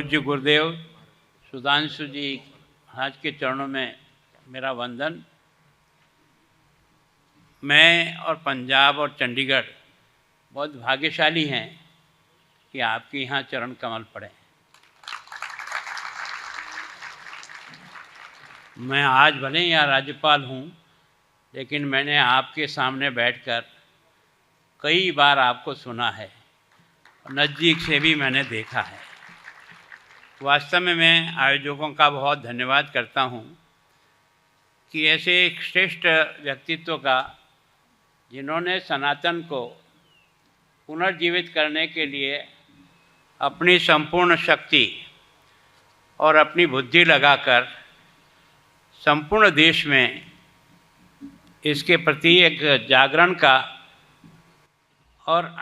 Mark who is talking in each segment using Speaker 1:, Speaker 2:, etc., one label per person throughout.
Speaker 1: पूज्य गुरुदेव सुधांशु जी महाराज के चरणों में मेरा वंदन। मैं और पंजाब और चंडीगढ़ बहुत भाग्यशाली हैं कि आपके यहाँ चरण कमल पड़े। मैं आज भले ही यहाँ राज्यपाल हूँ, लेकिन मैंने आपके सामने बैठकर कई बार आपको सुना है, नज़दीक से भी मैंने देखा है। वास्तव में मैं आयोजकों का बहुत धन्यवाद करता हूँ कि ऐसे एक श्रेष्ठ व्यक्तित्व का, जिन्होंने सनातन को पुनर्जीवित करने के लिए अपनी संपूर्ण शक्ति और अपनी बुद्धि लगाकर संपूर्ण देश में इसके प्रति एक जागरण का और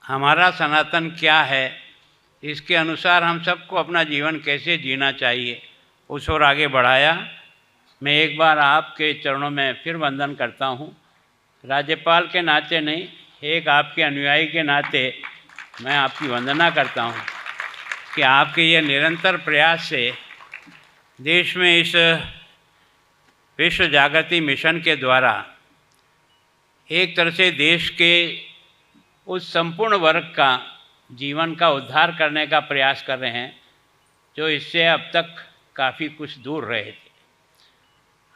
Speaker 1: हमारा सनातन क्या है, इसके अनुसार हम सबको अपना जीवन कैसे जीना चाहिए, उस ओर आगे बढ़ाया। मैं एक बार आपके चरणों में फिर वंदन करता हूँ। राज्यपाल के नाते नहीं, एक आपके अनुयायी के नाते मैं आपकी वंदना करता हूँ कि आपके ये निरंतर प्रयास से देश में इस विश्व जागृति मिशन के द्वारा एक तरह से देश के उस संपूर्ण वर्ग का जीवन का उद्धार करने का प्रयास कर रहे हैं, जो इससे अब तक काफ़ी कुछ दूर रहे थे।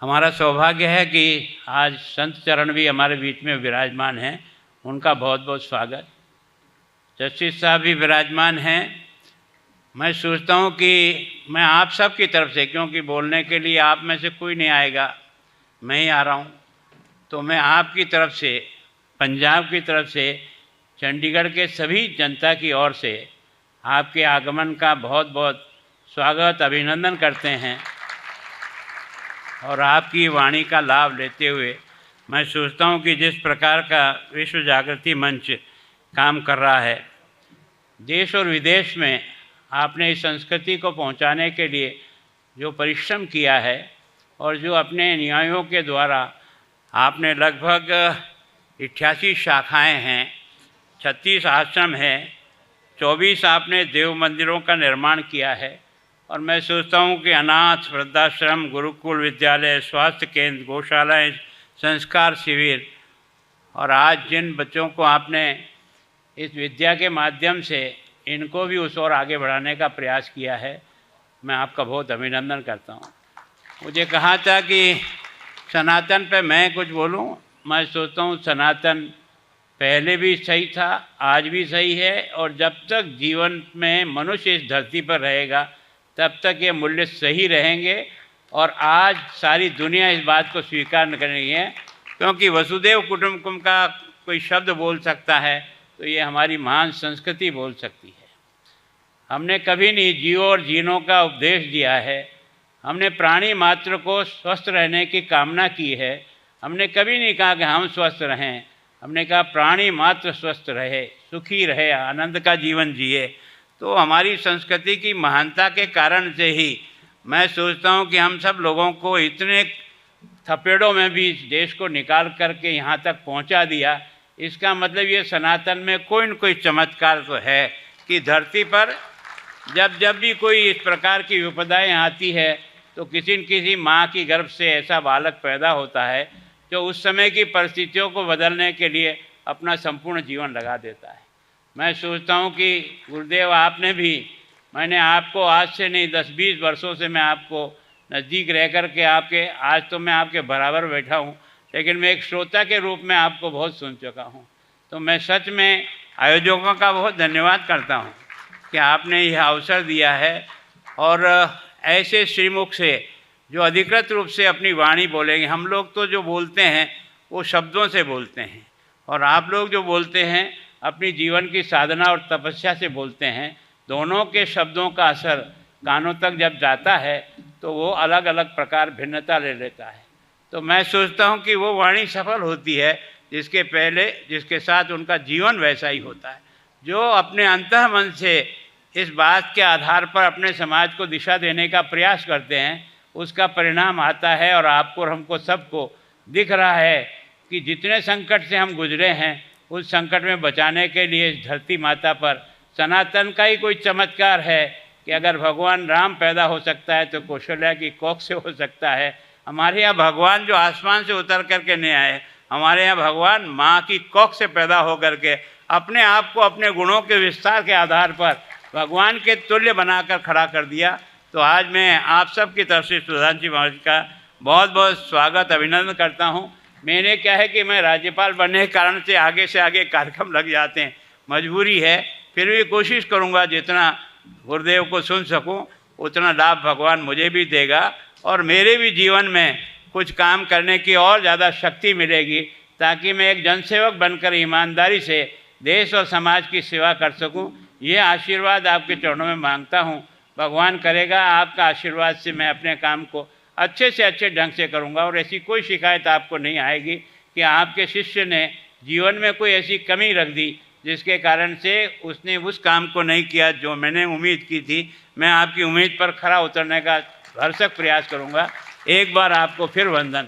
Speaker 1: हमारा सौभाग्य है कि आज संत चरण भी हमारे बीच में विराजमान हैं, उनका बहुत बहुत स्वागत। जस्टिस साहब भी विराजमान हैं। मैं सोचता हूँ कि मैं आप सब की तरफ से, क्योंकि बोलने के लिए आप में से कोई नहीं आएगा, मैं ही आ रहा हूँ, तो मैं आपकी तरफ से, पंजाब की तरफ से, चंडीगढ़ के सभी जनता की ओर से आपके आगमन का बहुत बहुत स्वागत, अभिनंदन करते हैं। और आपकी वाणी का लाभ लेते हुए मैं सोचता हूँ कि जिस प्रकार का विश्व जागृति मंच काम कर रहा है, देश और विदेश में आपने इस संस्कृति को पहुँचाने के लिए जो परिश्रम किया है और जो अपने न्यायों के द्वारा आपने लगभग 88 शाखाएँ हैं, 36 आश्रम हैं, 24 आपने देव मंदिरों का निर्माण किया है। और मैं सोचता हूँ कि अनाथ, वृद्धाश्रम, गुरुकुल विद्यालय, स्वास्थ्य केंद्र, गौशालाएँ, संस्कार शिविर, और आज जिन बच्चों को आपने इस विद्या के माध्यम से इनको भी उस ओर आगे बढ़ाने का प्रयास किया है, मैं आपका बहुत अभिनंदन करता हूँ। मुझे कहा था कि सनातन पे मैं कुछ बोलूँ। मैं सोचता हूँ सनातन पहले भी सही था, आज भी सही है, और जब तक जीवन में मनुष्य इस धरती पर रहेगा तब तक ये मूल्य सही रहेंगे। और आज सारी दुनिया इस बात को स्वीकार न कर रही है, क्योंकि वसुदेव कुटुंबकम का कोई शब्द बोल सकता है तो ये हमारी महान संस्कृति बोल सकती है। हमने कभी नहीं जियो और जीनो का उपदेश दिया है, हमने प्राणी मात्र को स्वस्थ रहने की कामना की है। हमने कभी नहीं कहा कि हम स्वस्थ रहें, हमने कहा प्राणी मात्र स्वस्थ रहे, सुखी रहे, आनंद का जीवन जिए। तो हमारी संस्कृति की महानता के कारण से ही मैं सोचता हूँ कि हम सब लोगों को इतने थपेड़ों में भी इस देश को निकाल करके यहाँ तक पहुँचा दिया। इसका मतलब ये सनातन में कोई न कोई चमत्कार तो है कि धरती पर जब जब भी कोई इस प्रकार की विपदाएँ आती है तो किसी न किसी माँ की गर्भ से ऐसा बालक पैदा होता है जो उस समय की परिस्थितियों को बदलने के लिए अपना संपूर्ण जीवन लगा देता है। मैं सोचता हूँ कि गुरुदेव आपने भी, मैंने आपको आज से नहीं 10-20 वर्षों से मैं आपको नज़दीक रह कर के आपके, आज तो मैं आपके बराबर बैठा हूँ, लेकिन मैं एक श्रोता के रूप में आपको बहुत सुन चुका हूँ। तो मैं सच में आयोजकों का बहुत धन्यवाद करता हूँ कि आपने यह अवसर दिया है। और ऐसे श्रीमुख से जो अधिकृत रूप से अपनी वाणी बोलेंगे, हम लोग तो जो बोलते हैं वो शब्दों से बोलते हैं, और आप लोग जो बोलते हैं अपनी जीवन की साधना और तपस्या से बोलते हैं। दोनों के शब्दों का असर कानों तक जब जाता है तो वो अलग अलग प्रकार भिन्नता ले लेता है। तो मैं सोचता हूँ कि वो वाणी सफल होती है जिसके साथ उनका जीवन वैसा ही होता है, जो अपने अंतः मन से इस बात के आधार पर अपने समाज को दिशा देने का प्रयास करते हैं, उसका परिणाम आता है। और आपको और हमको सबको दिख रहा है कि जितने संकट से हम गुजरे हैं, उस संकट में बचाने के लिए इस धरती माता पर सनातन का ही कोई चमत्कार है कि अगर भगवान राम पैदा हो सकता है तो कौशल्या की कोख से हो सकता है। हमारे यहाँ भगवान जो आसमान से उतर करके नहीं आए, हमारे यहाँ भगवान माँ की कोख से पैदा हो करके अपने आप को अपने गुणों के विस्तार के आधार पर भगवान के तुल्य बनाकर खड़ा कर दिया। तो आज मैं आप सब की तरफ से सुधांशु जी महाराज का बहुत बहुत स्वागत अभिनंदन करता हूँ। मैंने क्या है कि मैं राज्यपाल बनने के कारण से आगे कार्यक्रम लग जाते हैं, मजबूरी है, फिर भी कोशिश करूँगा जितना गुरुदेव को सुन सकूँ उतना लाभ भगवान मुझे भी देगा और मेरे भी जीवन में कुछ काम करने की और ज़्यादा शक्ति मिलेगी, ताकि मैं एक जनसेवक बनकर ईमानदारी से देश और समाज की सेवा कर सकूं। ये आशीर्वाद आपके चरणों में मांगता हूं। भगवान करेगा आपका आशीर्वाद से मैं अपने काम को अच्छे से अच्छे ढंग से करूंगा और ऐसी कोई शिकायत आपको नहीं आएगी कि आपके शिष्य ने जीवन में कोई ऐसी कमी रख दी जिसके कारण से उसने उस काम को नहीं किया जो मैंने उम्मीद की थी। मैं आपकी उम्मीद पर खरा उतरने का भरसक प्रयास करूंगा। एक बार आपको फिर वंदन।